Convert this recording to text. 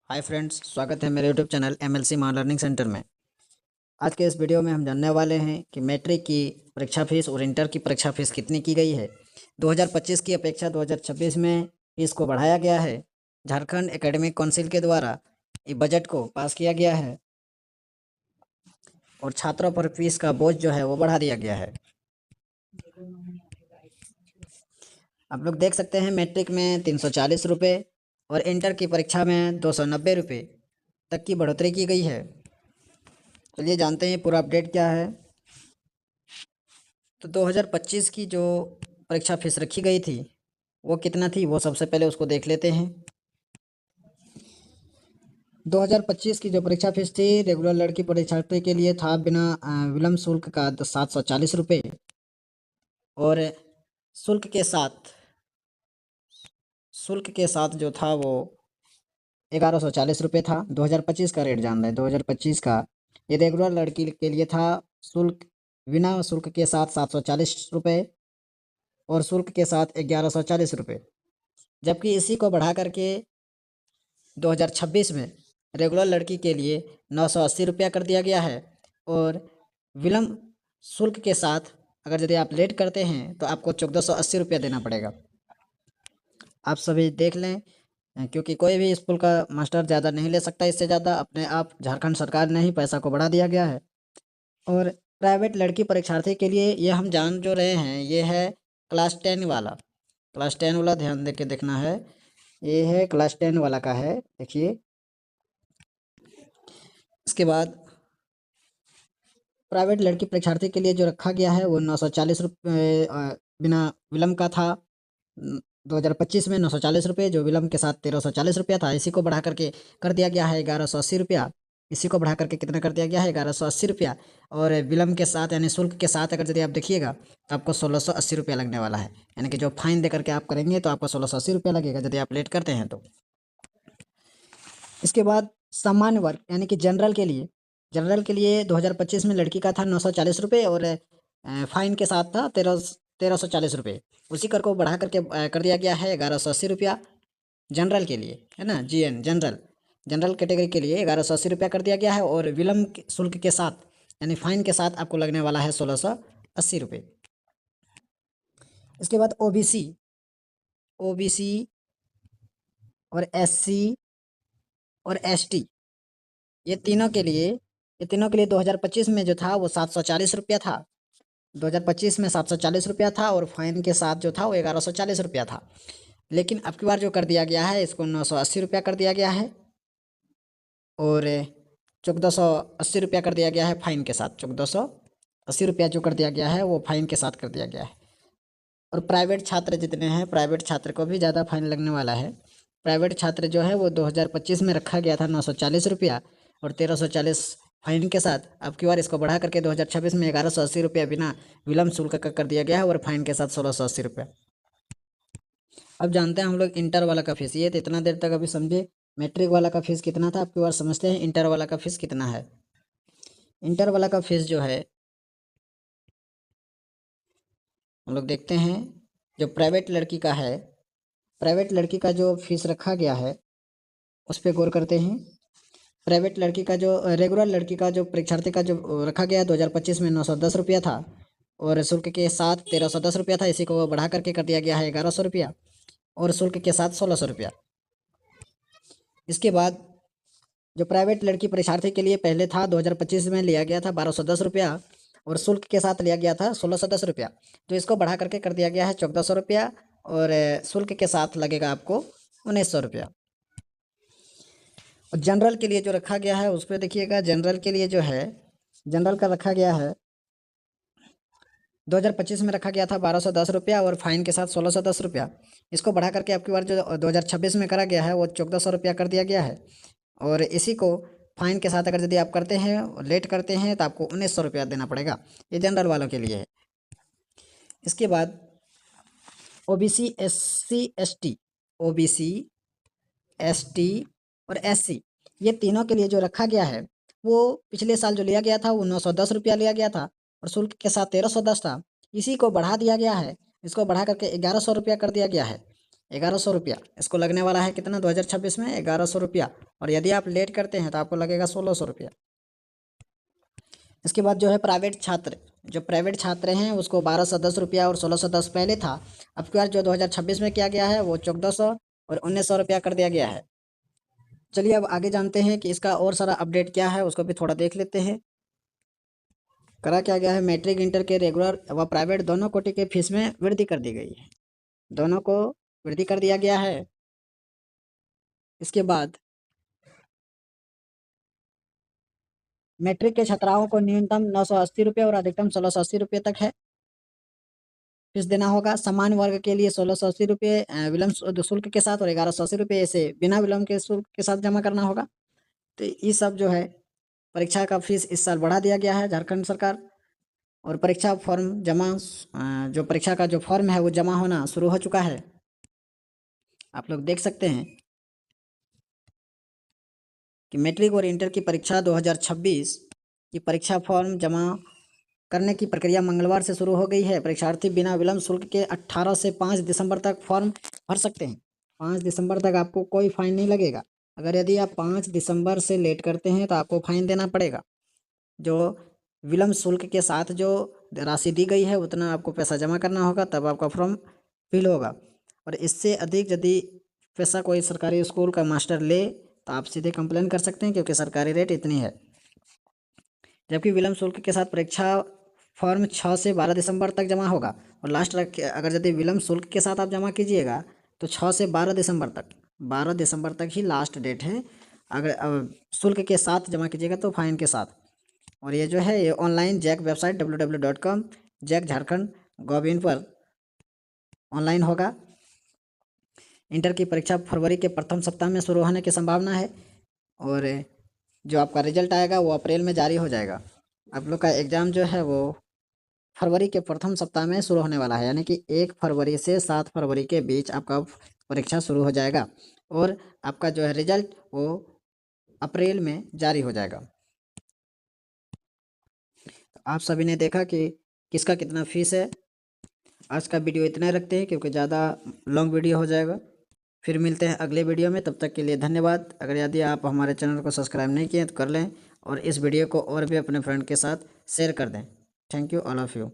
Hi friends, स्वागत है मेरे यूट्यूब चैनल MLC मार लर्निंग सेंटर में। आज के इस वीडियो में हम जानने वाले हैं कि मैट्रिक की परीक्षा फीस और इंटर की परीक्षा फीस कितनी की गई है। 2025 की अपेक्षा 2026 में फीस को बढ़ाया गया है। झारखंड एकेडमिक काउंसिल के द्वारा इस बजट को पास किया गया है और छात्रों पर फीस का बोझ जो है वो बढ़ा दिया गया है। आप लोग देख सकते हैं मैट्रिक में 340 रुपये और इंटर की परीक्षा में 290 रुपये तक की बढ़ोतरी की गई है। चलिए जानते हैं पूरा अपडेट क्या है। तो 2025 की जो परीक्षा फीस रखी गई थी वो कितना थी, वो सबसे पहले उसको देख लेते हैं। 2025 की जो परीक्षा फीस थी रेगुलर लड़की परीक्षार्थी के लिए था बिना विलम्ब शुल्क का 740 रुपये और शुल्क के साथ जो था वो 1140 रुपये था। 2025 का रेट जान रहे हैं। 2025 का ये रेगुलर लड़की के लिए था शुल्क बिना शुल्क के साथ 740 रुपये और शुल्क के साथ 1140 रुपये, जबकि इसी को बढ़ा करके 2026 में रेगुलर लड़की के लिए 980 रुपया कर दिया गया है और विलम्ब शुल्क के साथ अगर यदि आप लेट करते हैं तो आपको 1480 रुपया देना पड़ेगा। आप सभी देख लें, क्योंकि कोई भी स्कूल का मास्टर ज़्यादा नहीं ले सकता, इससे ज़्यादा अपने आप झारखंड सरकार ने ही पैसा को बढ़ा दिया गया है। और प्राइवेट लड़की परीक्षार्थी के लिए ये हम जान जो रहे हैं ये है क्लास 10 वाला। क्लास 10 वाला ध्यान दे के देखना है, ये है क्लास 10 वाला का है, देखिए। इसके बाद प्राइवेट लड़की परीक्षार्थी के लिए जो रखा गया है वो 940 रुपये बिना विलम्ब का था। 2025 में 940 रुपये, जो विलम्ब के साथ 1340 रुपया था। इसी को बढ़ा करके कर दिया गया है 1180 रुपया। इसी को बढ़ा करके कितना कर दिया गया है 1180 रुपया। और विलम्ब के साथ यानी शुल्क के साथ अगर यदि आप देखिएगा तो आपको 1680 रुपया लगने वाला है। यानी कि जो फाइन दे करके आप करेंगे तो आपको 1680 रुपया लगेगा यदि आप लेट करते हैं तो। इसके बाद सामान्य वर्ग यानी कि जनरल के लिए 2025 में लड़की का था 940 रुपये और फाइन के साथ था 1340 रुपये। उसी कर को बढ़ा करके कर दिया गया है 1180 रुपया जनरल के लिए, है ना। जनरल कैटेगरी के लिए 1180 रुपया कर दिया गया है और विलम्ब शुल्क के साथ यानी फाइन के साथ आपको लगने वाला है 1680 रुपये। इसके बाद ओबीसी और SC और ST ये तीनों के लिए 2025 में जो था वो 740 रुपया था। 2025 में 740 रुपया था और फाइन के साथ जो था वो 1140 रुपया था। लेकिन अब की बार जो कर दिया गया है इसको 980 रुपया कर दिया गया है और 1480 रुपया कर दिया गया है फाइन के साथ। 1480 रुपया जो कर दिया गया है वो फाइन के साथ कर दिया गया है। और प्राइवेट छात्र जितने हैं, प्राइवेट छात्र को भी ज़्यादा फाइन लगने वाला है। प्राइवेट छात्र जो है वो 2025 में रखा गया था 940 रुपया और 1340 फाइन के साथ। अब की बार इसको बढ़ा करके 2026 में 1180 रुपया बिना विलम्ब शुल्क का कर दिया गया है और फाइन के साथ 1680 रुपया। अब जानते हैं हम लोग इंटर वाला का फीस। ये तो इतना देर तक अभी समझे मैट्रिक वाला का फीस कितना था। अब की बार समझते हैं इंटर वाला का फीस कितना है। इंटर वाला का फीस जो है हम लोग देखते हैं, जो प्राइवेट लड़की का है, प्राइवेट लड़की का जो फीस रखा गया है उस पर गौर करते हैं। प्राइवेट लड़की का जो रेगुलर लड़की का जो परीक्षार्थी का जो रखा गया 2025 में 910 रुपया था और शुल्क के साथ 1310 रुपया था। इसी को बढ़ा करके कर दिया गया है 1100 रुपया और शुल्क के साथ 1600 रुपया। इसके बाद जो प्राइवेट लड़की परीक्षार्थी के लिए पहले था 2025 में लिया गया था 1210 रुपया और शुल्क के साथ लिया गया था 1610 रुपया। तो इसको बढ़ा करके कर दिया गया है 1400 रुपया और शुल्क के साथ लगेगा आपको 1900 रुपया। और जनरल के लिए जो रखा गया है उस पर देखिएगा। जनरल के लिए जो है, जनरल का रखा गया है 2025 में रखा गया था 1210 रुपया और फाइन के साथ 1610 रुपया। इसको बढ़ा करके आपकी बार जो 2026 में करा गया है वो 1400 रुपया कर दिया गया है और इसी को फाइन के साथ अगर यदि आप करते हैं, लेट करते हैं, तो आपको 1900 रुपया देना पड़ेगा। ये जनरल वालों के लिए है। इसके बाद ओबीसी एसटी और SC ये तीनों के लिए जो रखा गया है वो पिछले साल जो लिया गया था वो 910 रुपया लिया गया था और शुल्क के साथ 1310 था। इसी को बढ़ा दिया गया है, इसको बढ़ा करके 1100 रुपया कर दिया गया है। 1100 रुपया इसको लगने वाला है। कितना 2026 में 1100 रुपया। और यदि आप लेट करते हैं तो आपको लगेगा 1600 रुपया। इसके बाद जो है प्राइवेट छात्र, जो प्राइवेट छात्र हैं उसको 1210 रुपया और 1610 पहले था। अब की बार जो 2026 में किया गया है वो 1400 और 1900 रुपया कर दिया गया है। चलिए अब आगे जानते हैं कि इसका और सारा अपडेट क्या है, उसको भी थोड़ा देख लेते हैं। करा क्या गया है, मैट्रिक इंटर के रेगुलर व प्राइवेट दोनों कोटि के फीस में वृद्धि कर दी गई है। दोनों को वृद्धि कर दिया गया है। इसके बाद मैट्रिक के छात्राओं को न्यूनतम 980 रुपये और अधिकतम 1680 रुपये तक है फीस देना होगा। समान वर्ग के लिए 1680 रुपये विलम्ब शुल्क के साथ और 1180 रुपये ऐसे बिना विलम्ब के शुल्क के साथ जमा करना होगा। तो ये सब जो है परीक्षा का फीस इस साल बढ़ा दिया गया है झारखंड सरकार। और परीक्षा फॉर्म जमा जो परीक्षा का जो फॉर्म है वो जमा होना शुरू हो चुका है। आप लोग देख सकते हैं कि मैट्रिक और इंटर की परीक्षा 2026 की परीक्षा फॉर्म जमा करने की प्रक्रिया मंगलवार से शुरू हो गई है। परीक्षार्थी बिना विलम्ब शुल्क के 18 से 5 दिसंबर तक फॉर्म भर सकते हैं। 5 दिसंबर तक आपको कोई फाइन नहीं लगेगा। अगर यदि आप 5 दिसंबर से लेट करते हैं तो आपको फाइन देना पड़ेगा। जो विलम्ब शुल्क के साथ जो राशि दी गई है उतना आपको पैसा जमा करना होगा, तब आपका फॉर्म फिल होगा। और इससे अधिक यदि पैसा कोई सरकारी स्कूल का मास्टर ले तो आप सीधे कंप्लेन कर सकते हैं, क्योंकि सरकारी रेट इतनी है। जबकि विलम्ब शुल्क के साथ परीक्षा फॉर्म 6 से 12 दिसंबर तक जमा होगा। और लास्ट अगर यदि विलम्ब शुल्क के साथ आप जमा कीजिएगा तो 6 से 12 दिसंबर तक, 12 दिसंबर तक ही लास्ट डेट है। अगर शुल्क के साथ जमा कीजिएगा तो फाइन के साथ। और ये जो है ये online JAC website www.com JAC Jharkhand gov in पर ऑनलाइन होगा। इंटर की परीक्षा फरवरी के प्रथम सप्ताह में शुरू होने की संभावना है। और जो आपका रिजल्ट आएगा वो अप्रैल में जारी हो जाएगा। आप लोग का एग्ज़ाम जो है वो फरवरी के प्रथम सप्ताह में शुरू होने वाला है, यानी कि 1 फरवरी से 7 फरवरी के बीच आपका परीक्षा शुरू हो जाएगा। और आपका जो है रिजल्ट वो अप्रैल में जारी हो जाएगा। आप सभी ने देखा कि किसका कितना फीस है। आज का वीडियो इतना रखते हैं क्योंकि ज़्यादा लॉन्ग वीडियो हो जाएगा। फिर मिलते हैं अगले वीडियो में, तब तक के लिए धन्यवाद। अगर यदि आप हमारे चैनल को सब्सक्राइब नहीं किए तो कर लें और इस वीडियो को और भी अपने फ्रेंड के साथ शेयर कर दें। Thank you all of you.